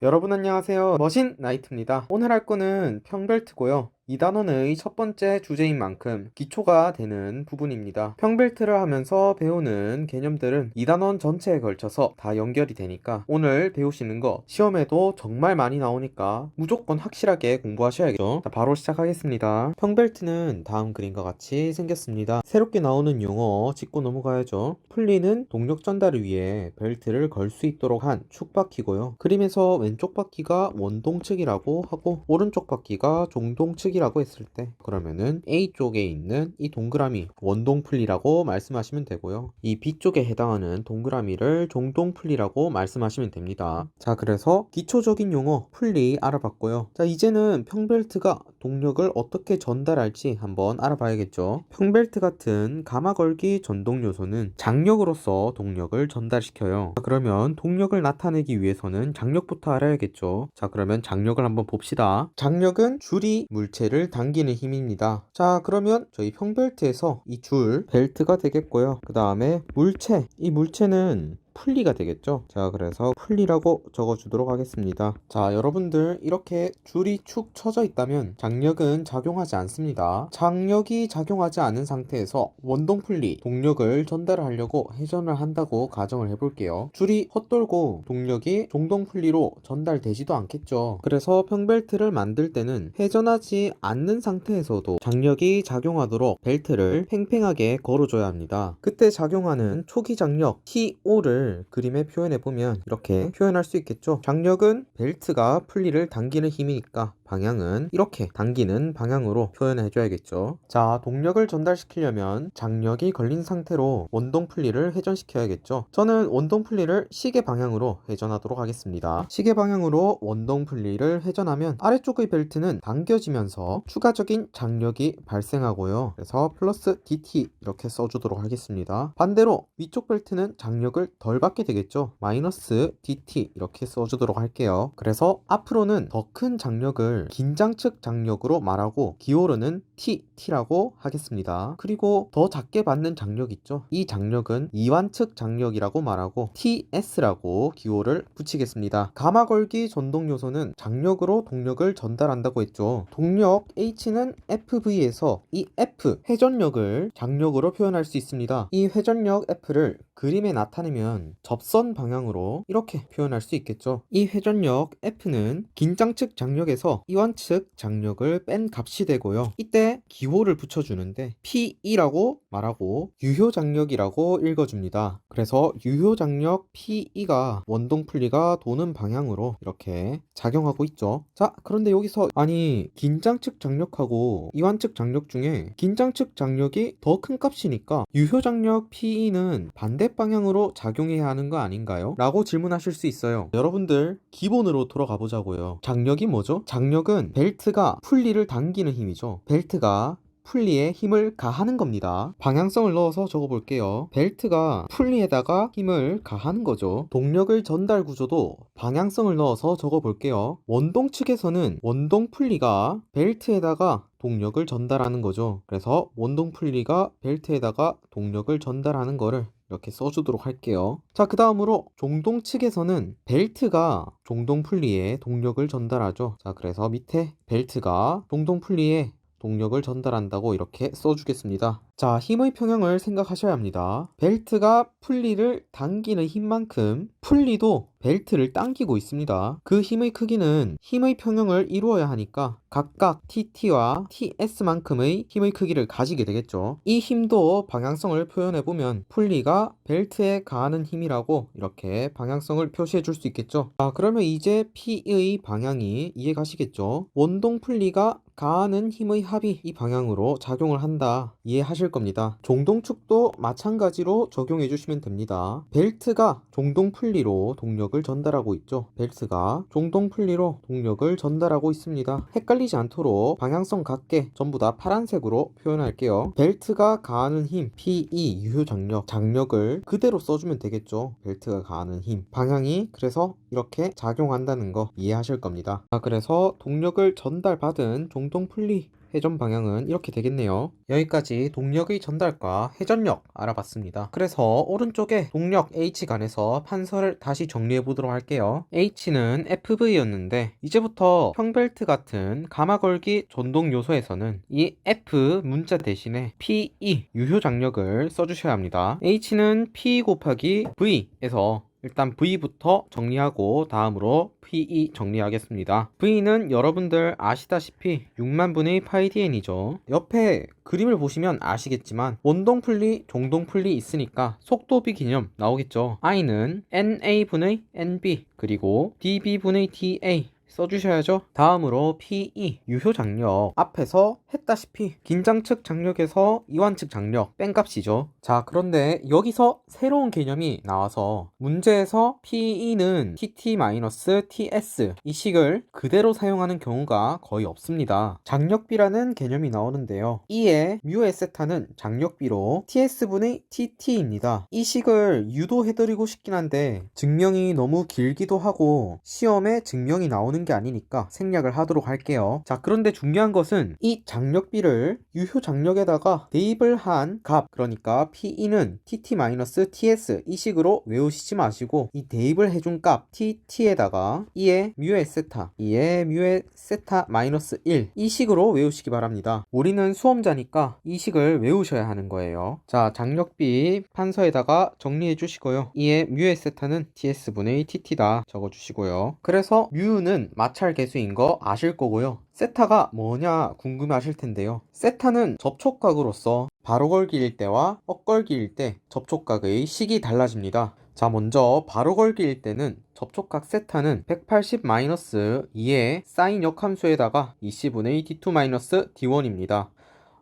여러분 안녕하세요. 머신 나이트입니다. 오늘 할 거는 평벨트고요. 이 단원의 첫 번째 주제인 만큼 기초가 되는 부분입니다. 평벨트를 하면서 배우는 개념들은 이 단원 전체에 걸쳐서 다 연결이 되니까 오늘 배우시는 거 시험에도 정말 많이 나오니까 무조건 확실하게 공부하셔야겠죠. 자, 바로 시작하겠습니다. 평벨트는 다음 그림과 같이 생겼습니다. 새롭게 나오는 용어 짚고 넘어가야죠. 풀리는 동력 전달을 위해 벨트를 걸 수 있도록 한 축바퀴고요. 그림에서 왼쪽 바퀴가 원동측이라고 하고 오른쪽 바퀴가 종동측이라고 했을 때 그러면은 A쪽에 있는 이 동그라미 원동풀리라고 말씀하시면 되고요. 이 B쪽에 해당하는 동그라미를 종동풀리라고 말씀하시면 됩니다. 자, 그래서 기초적인 용어 풀리 알아봤고요. 자, 이제는 평벨트가 동력을 어떻게 전달할지 한번 알아봐야겠죠. 평벨트 같은 가마걸기 전동 요소는 장력으로서 동력을 전달시켜요. 자, 그러면 동력을 나타내기 위해서는 장력부터 알아야겠죠. 자, 그러면 장력을 한번 봅시다. 장력은 줄이 물체를 당기는 힘입니다. 자, 그러면 저희 평벨트에서 이 줄 벨트가 되겠고요. 그 다음에 물체, 이 물체는 풀리가 되겠죠. 자, 그래서 풀리라고 적어주도록 하겠습니다. 자, 여러분들 이렇게 줄이 축 처져 있다면 장력은 작용하지 않습니다. 장력이 작용하지 않은 상태에서 원동 풀리 동력을 전달하려고 회전을 한다고 가정을 해볼게요. 줄이 헛돌고 동력이 종동 풀리로 전달되지도 않겠죠. 그래서 평벨트를 만들 때는 회전하지 않는 상태에서도 장력이 작용하도록 벨트를 팽팽하게 걸어줘야 합니다. 그때 작용하는 초기 장력 TO를 그림에 표현해보면 이렇게 표현할 수 있겠죠. 장력은 벨트가 풀리를 당기는 힘이니까 방향은 이렇게 당기는 방향으로 표현해 줘야겠죠. 자, 동력을 전달시키려면 장력이 걸린 상태로 원동 풀리를 회전시켜야겠죠. 저는 원동 풀리를 시계 방향으로 회전하도록 하겠습니다. 시계 방향으로 원동 풀리를 회전하면 아래쪽의 벨트는 당겨지면서 추가적인 장력이 발생하고요. 그래서 플러스 DT 이렇게 써주도록 하겠습니다. 반대로 위쪽 벨트는 장력을 덜 받게 되겠죠. 마이너스 DT 이렇게 써주도록 할게요. 그래서 앞으로는 더 큰 장력을 긴장측 장력으로 말하고 기울어는 T라고 하겠습니다. 그리고 더 작게 받는 장력 있죠. 이 장력은 이완측 장력이라고 말하고 TS라고 기호를 붙이겠습니다. 가마걸기 전동 요소는 장력으로 동력을 전달한다고 했죠. 동력 H는 FV에서 이 F 회전력을 장력으로 표현할 수 있습니다. 이 회전력 F를 그림에 나타내면 접선 방향으로 이렇게 표현할 수 있겠죠. 이 회전력 F는 긴장측 장력에서 이완측 장력을 뺀 값이 되고요. 이때 기호를 붙여주는데 PE라고 말하고 유효장력이라고 읽어줍니다. 그래서 유효장력 PE가 원동풀리가 도는 방향으로 이렇게 작용하고 있죠. 자, 그런데 여기서 아니 긴장측 장력하고 이완측 장력 중에 긴장측 장력이 더 큰 값이니까 유효장력 PE는 반대 방향으로 작용해야 하는 거 아닌가요? 라고 질문하실 수 있어요. 여러분들 기본으로 돌아가 보자고요. 장력이 뭐죠? 장력은 벨트가 풀리를 당기는 힘이죠. 벨트가 풀리에 힘을 가하는 겁니다. 방향성을 넣어서 적어볼게요. 벨트가 풀리에다가 힘을 가하는 거죠. 동력을 전달 구조도 방향성을 넣어서 적어볼게요. 원동 측에서는 원동 풀리가 벨트에다가 동력을 전달하는 거죠. 그래서 원동 풀리가 벨트에다가 동력을 전달하는 거를 이렇게 써주도록 할게요. 자, 그 다음으로 종동 측에서는 벨트가 종동 풀리에 동력을 전달하죠. 자, 그래서 밑에 벨트가 종동 풀리에 동력을 전달한다고 이렇게 써주겠습니다. 자, 힘의 평형을 생각하셔야 합니다. 벨트가 풀리를 당기는 힘만큼 풀리도 벨트를 당기고 있습니다. 그 힘의 크기는 힘의 평형을 이루어야 하니까 각각 TT와 TS만큼의 힘의 크기를 가지게 되겠죠. 이 힘도 방향성을 표현해보면 풀리가 벨트에 가하는 힘이라고 이렇게 방향성을 표시해 줄 수 있겠죠. 자, 그러면 이제 P의 방향이 이해가시겠죠? 원동 풀리가 가하는 힘의 합이 이 방향으로 작용을 한다 이해하실 겁니다. 종동축도 마찬가지로 적용해 주시면 됩니다. 벨트가 종동 풀리로 동력을 전달하고 있죠. 벨트가 종동 풀리로 동력을 전달하고 있습니다. 헷갈리지 않도록 방향성 같게 전부 다 파란색으로 표현할게요. 벨트가 가하는 힘 PE 유효장력 장력을 그대로 써주면 되겠죠. 벨트가 가하는 힘 방향이 그래서 이렇게 작용한다는 거 이해하실 겁니다. 자, 그래서 동력을 전달받은 종동 풀리 회전 방향은 이렇게 되겠네요. 여기까지 동력의 전달과 회전력 알아봤습니다. 그래서 오른쪽에 동력 H 간에서 판서를 다시 정리해 보도록 할게요. H는 FV였는데 이제부터 평벨트 같은 가마걸기 전동 요소에서는 이 F 문자 대신에 PE 유효 장력을 써주셔야 합니다. H는 P 곱하기 V에서 일단 V부터 정리하고 다음으로 PE 정리하겠습니다. V는 여러분들 아시다시피 6만분의 파이 dn이죠. 옆에 그림을 보시면 아시겠지만 원동풀리, 종동풀리 있으니까 속도비 개념 나오겠죠. I는 NA분의 NB 그리고 DB분의 DA 써주셔야죠. 다음으로 PE 유효 장력 앞에서 했다시피 긴장측 장력에서 이완측 장력 뺀 값이죠. 자, 그런데 여기서 새로운 개념이 나와서 문제에서 PE는 TT-TS 이 식을 그대로 사용하는 경우가 거의 없습니다. 장력비라는 개념이 나오는데요. E의 μ에세타는 장력비로 TS분의 TT입니다. 이 식을 유도해드리고 싶긴 한데 증명이 너무 길기도 하고 시험에 증명이 나오는 게 아니니까 생략을 하도록 할게요. 자, 그런데 중요한 것은 이 장력비를 유효 장력에다가 대입을 한 값, 그러니까 PE는 TT-TS 이 식으로 외우시지 마시고 이 대입을 해준 값 TT에다가 E의 μ에세타, E의 μ에세타 마이너스 1 이 식으로 외우시기 바랍니다. 우리는 수험자니까 이 식을 외우셔야 하는 거예요. 자, 장력비 판서에다가 정리해 주시고요. E의 μ에세타는 TS분의 TT다 적어주시고요. 그래서 μ는 마찰 계수인 거 아실 거고요. 세타가 뭐냐 궁금해 하실 텐데요. 세타는 접촉각으로서 바로 걸기일 때와 엇걸기일 때 접촉각의 식이 달라집니다. 자, 먼저 바로 걸기일 때는 접촉각 세타는 180-2의 사인 역함수에다가 20분의 D2-D1입니다.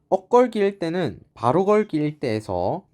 엇걸기일 때는 바로 걸기일 때에서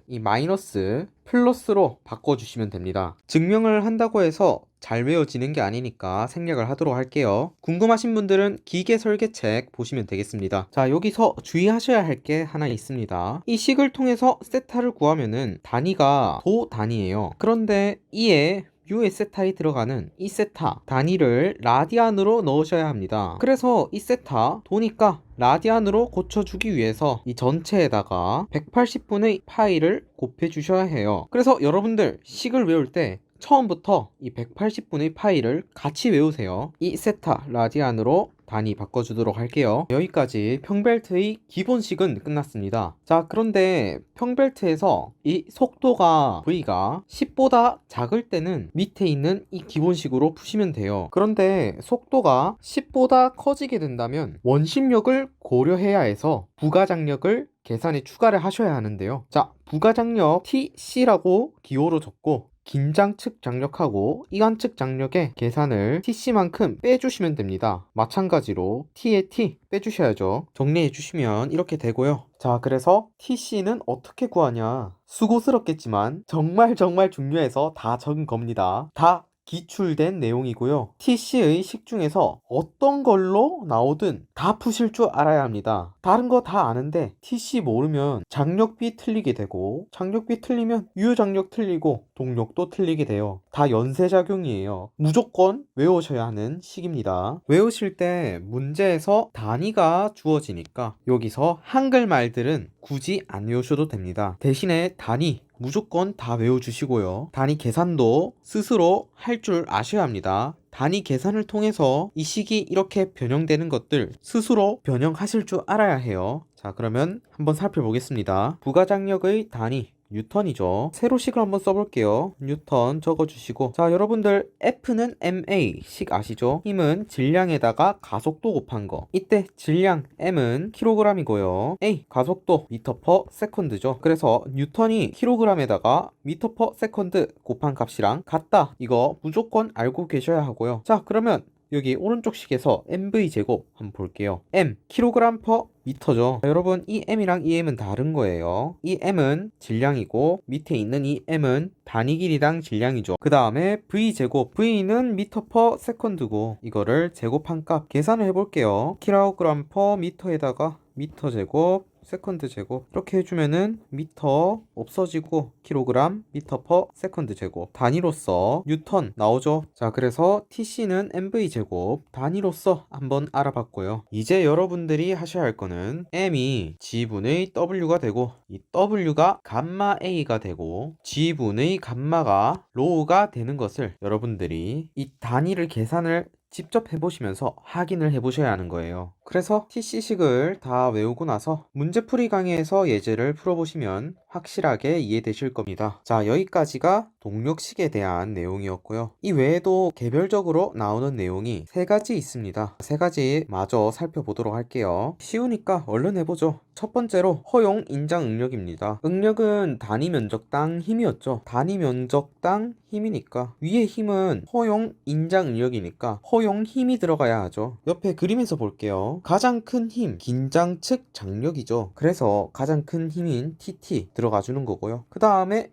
이 마이너스 플러스로 바꿔주시면 됩니다. 증명을 한다고 해서 잘 외워지는 게 아니니까 생략을 하도록 할게요. 궁금하신 분들은 기계 설계책 보시면 되겠습니다. 자, 여기서 주의하셔야 할 게 하나 있습니다. 이 식을 통해서 세타를 구하면은 단위가 도 단위예요. 그런데 이에 μ에세타에 들어가는 이 세타 단위를 라디안으로 넣으셔야 합니다. 그래서 이 세타 도니까 라디안으로 고쳐주기 위해서 이 전체에다가 180분의 파이를 곱해 주셔야 해요. 그래서 여러분들 식을 외울 때 처음부터 이 180분의 파이를 같이 외우세요. 이 세타 라디안으로 단위 바꿔주도록 할게요. 여기까지 평벨트의 기본식은 끝났습니다. 자, 그런데 평벨트에서 이 속도가 V가 10보다 작을 때는 밑에 있는 이 기본식으로 푸시면 돼요. 그런데 속도가 10보다 커지게 된다면 원심력을 고려해야 해서 부가장력을 계산에 추가를 하셔야 하는데요. 자, 부가장력 TC라고 기호로 적고 긴장측 장력하고 이완측 장력의 계산을 TC만큼 빼주시면 됩니다. 마찬가지로 T에 T 빼주셔야죠. 정리해 주시면 이렇게 되고요. 자, 그래서 TC는 어떻게 구하냐? 수고스럽겠지만 정말 중요해서 다 적은 겁니다. 다 기출된 내용이고요. TC의 식 중에서 어떤 걸로 나오든 다 푸실 줄 알아야 합니다. 다른 거 다 아는데 TC 모르면 장력비 틀리게 되고 장력비 틀리면 유효장력 틀리고 동력도 틀리게 돼요. 다 연쇄작용이에요. 무조건 외우셔야 하는 식입니다. 외우실 때 문제에서 단위가 주어지니까 여기서 한글말들은 굳이 안 외우셔도 됩니다. 대신에 단위 무조건 다 외워주시고요. 단위 계산도 스스로 할 줄 아셔야 합니다. 단위 계산을 통해서 이 식이 이렇게 변형되는 것들 스스로 변형하실 줄 알아야 해요. 자, 그러면 한번 살펴보겠습니다. 부가장력의 단위 뉴턴이죠. 세로식을 한번 써볼게요. 뉴턴 적어주시고, 자, 여러분들 F는 MA 식 아시죠? 힘은 질량에다가 가속도 곱한 거. 이때 질량 M은 킬로그램이고요. A 가속도 미터 퍼 세컨드죠. 그래서 뉴턴이 킬로그램에다가 미터 퍼 세컨드 곱한 값이랑 같다. 이거 무조건 알고 계셔야 하고요. 자, 그러면 여기 오른쪽 식에서 mv 제곱 한번 볼게요. m 킬로그램 퍼 미터죠. 여러분, 이 m이랑 이 m은 다른 거예요. 이 m은 질량이고 밑에 있는 이 m은 단위 길이당 질량이죠. 그 다음에 v 제곱, v는 미터 퍼 세컨드고 이거를 제곱한 값 계산을 해볼게요. 킬로그램 퍼 미터에다가 미터 제곱 세컨드 제곱 이렇게 해주면은 미터 없어지고 킬로그램 미터 퍼 세컨드 제곱 단위로서 뉴턴 나오죠. 자, 그래서 TC는 MV 제곱 단위로서 한번 알아봤고요. 이제 여러분들이 하셔야 할 거는 M이 G분의 W가 되고 이 W가 감마 A가 되고 G분의 감마가 로우가 되는 것을 여러분들이 이 단위를 계산을 직접 해보시면서 확인을 해보셔야 하는 거예요. 그래서 TC식을 다 외우고 나서 문제풀이 강의에서 예제를 풀어보시면 확실하게 이해되실 겁니다. 자, 여기까지가 동력식에 대한 내용이었고요. 이 외에도 개별적으로 나오는 내용이 3가지 있습니다. 3가지 마저 살펴보도록 할게요. 쉬우니까 얼른 해보죠. 첫 번째로 허용 인장 응력입니다. 응력은 단위 면적당 힘이었죠. 단위 면적당 힘이니까 위의 힘은 허용 인장 응력이니까 허용 힘이 들어가야 하죠. 옆에 그림에서 볼게요. 가장 큰 힘, 긴장 측 장력이죠. 그래서 가장 큰 힘인 TT 들어가 주는 거고요. 그 다음에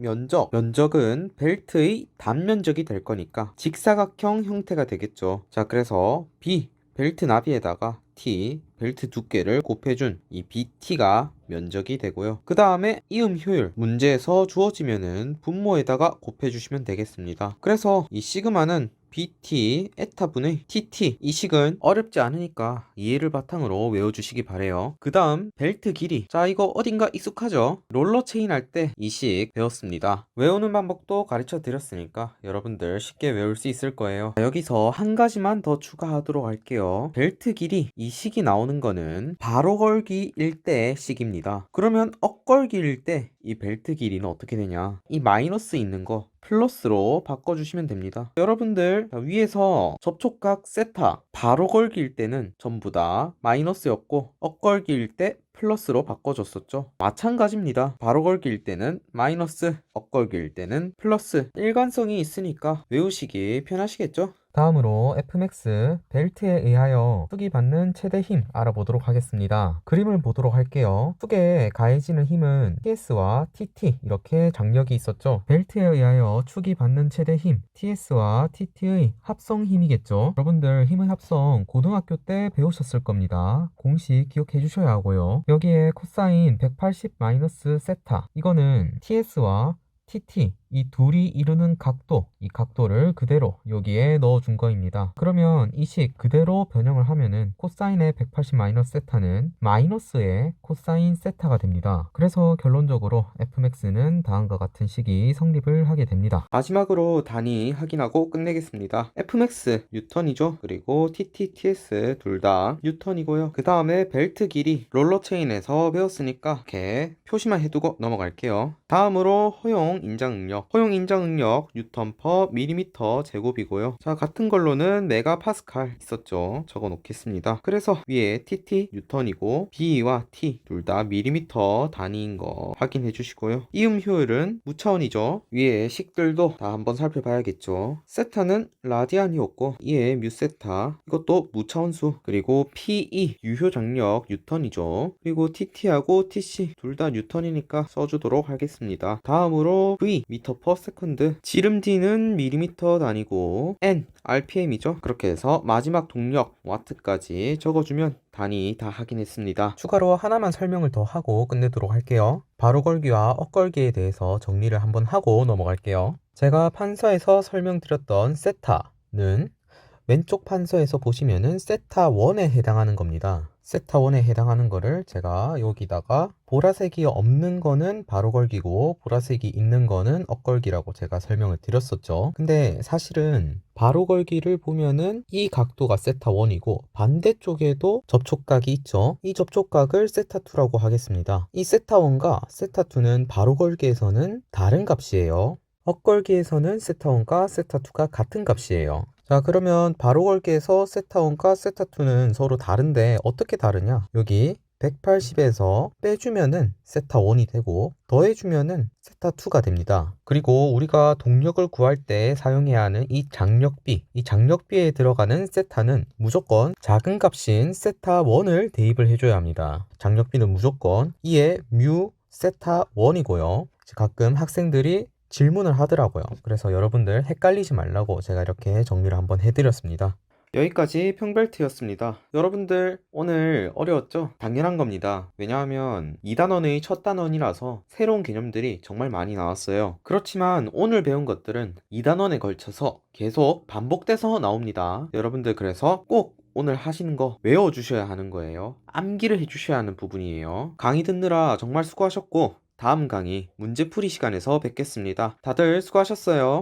면적은 벨트의 단면적이 될 거니까 직사각형 형태가 되겠죠. 자, 그래서 B 벨트 나비에다가 T 벨트 두께를 곱해준 이 BT가 면적이 되고요. 그 다음에 이음 효율 문제에서 주어지면은 분모에다가 곱해주시면 되겠습니다. 그래서 이 시그마는 BT 에타분의 TT 이 식은 어렵지 않으니까 이해를 바탕으로 외워주시기 바래요. 그 다음 벨트 길이. 자, 이거 어딘가 익숙하죠? 롤러 체인 할 때 이 식 배웠습니다. 외우는 방법도 가르쳐 드렸으니까 여러분들 쉽게 외울 수 있을 거예요. 자, 여기서 한 가지만 더 추가하도록 할게요. 벨트 길이 이 식이 나오는 거는 바로 걸기일 때 식입니다. 그러면 엇걸기일 때 이 벨트 길이는 어떻게 되냐? 이 마이너스 있는 거 플러스로 바꿔주시면 됩니다. 여러분들 위에서 접촉각 세타 바로 걸기일 때는 전부 다 마이너스였고 엇걸기일 때 플러스로 바꿔줬었죠. 마찬가지입니다. 바로 걸기일 때는 마이너스, 엇걸기일 때는 플러스. 일관성이 있으니까 외우시기 편하시겠죠? 다음으로 Fmax 벨트에 의하여 축이 받는 최대 힘 알아보도록 하겠습니다. 그림을 보도록 할게요. 축에 가해지는 힘은 TS와 TT 이렇게 장력이 있었죠. 벨트에 의하여 축이 받는 최대 힘 TS와 TT의 합성 힘이겠죠. 여러분들 힘의 합성 고등학교 때 배우셨을 겁니다. 공식 기억해 주셔야 하고요. 여기에 코사인 180 세타 이거는 TS와 TT 이 둘이 이루는 각도, 이 각도를 그대로 여기에 넣어준 거입니다. 그러면 이 식 그대로 변형을 하면은 코사인의 180 세타는 마이너스의 코사인 세타가 됩니다. 그래서 결론적으로 Fmax는 다음과 같은 식이 성립을 하게 됩니다. 마지막으로 단위 확인하고 끝내겠습니다. Fmax 뉴턴이죠. 그리고 TT, TS 둘 다 뉴턴이고요. 그 다음에 벨트 길이 롤러 체인에서 배웠으니까 이렇게 표시만 해두고 넘어갈게요. 다음으로 허용 인장 응력. 허용 인장 응력 뉴턴 퍼 밀리미터 제곱이고요. 자, 같은 걸로는 메가파스칼 있었죠. 적어 놓겠습니다. 그래서 위에 TT 뉴턴이고 B와 T 둘 다 밀리미터 단위인 거 확인해 주시고요. 이음 효율은 무차원이죠. 위에 식들도 다 한번 살펴봐야겠죠. 세타는 라디안이었고 이에 뮤세타 이것도 무차원수. 그리고 PE 유효 장력 뉴턴이죠. 그리고 TT하고 TC 둘 다 뉴턴이니까 써주도록 하겠습니다. 다음으로 V 미터 퍼 세컨드, 지름 D는 밀리미터 단위고 N RPM이죠. 그렇게 해서 마지막 동력 와트까지 적어주면 단위 다 확인했습니다. 추가로 하나만 설명을 더 하고 끝내도록 할게요. 바로 걸기와 엇걸기에 대해서 정리를 한번 하고 넘어갈게요. 제가 판서에서 설명드렸던 세타는 왼쪽 판서에서 보시면은 세타 1에 해당하는 겁니다. 세타 1에 해당하는 거를 제가 여기다가 보라색이 없는 거는 바로 걸기고 보라색이 있는 거는 엇걸기라고 제가 설명을 드렸었죠. 근데 사실은 바로 걸기를 보면은 이 각도가 세타 1이고 반대쪽에도 접촉각이 있죠. 이 접촉각을 세타 2라고 하겠습니다. 이 세타 1과 세타 2는 바로 걸기에서는 다른 값이에요. 엇걸기에서는 세타 1과 세타 2가 같은 값이에요. 자, 그러면 바로 걸기에서 세타1과 세타2는 서로 다른데 어떻게 다르냐? 여기 180에서 빼주면은 세타1이 되고 더해주면은 세타2가 됩니다. 그리고 우리가 동력을 구할 때 사용해야 하는 이 장력비에 들어가는 세타는 무조건 작은 값인 세타1을 대입을 해줘야 합니다. 장력비는 무조건 이에 뮤 세타1이고요. 가끔 학생들이 질문을 하더라고요. 그래서 여러분들 헷갈리지 말라고 제가 이렇게 정리를 한번 해드렸습니다. 여기까지 평벨트였습니다. 여러분들 오늘 어려웠죠? 당연한 겁니다. 왜냐하면 2단원의 첫 단원이라서 새로운 개념들이 정말 많이 나왔어요. 그렇지만 오늘 배운 것들은 2단원에 걸쳐서 계속 반복돼서 나옵니다. 여러분들 그래서 꼭 오늘 하시는 거 외워주셔야 하는 거예요. 암기를 해주셔야 하는 부분이에요. 강의 듣느라 정말 수고하셨고 다음 강의 문제풀이 시간에서 뵙겠습니다. 다들 수고하셨어요.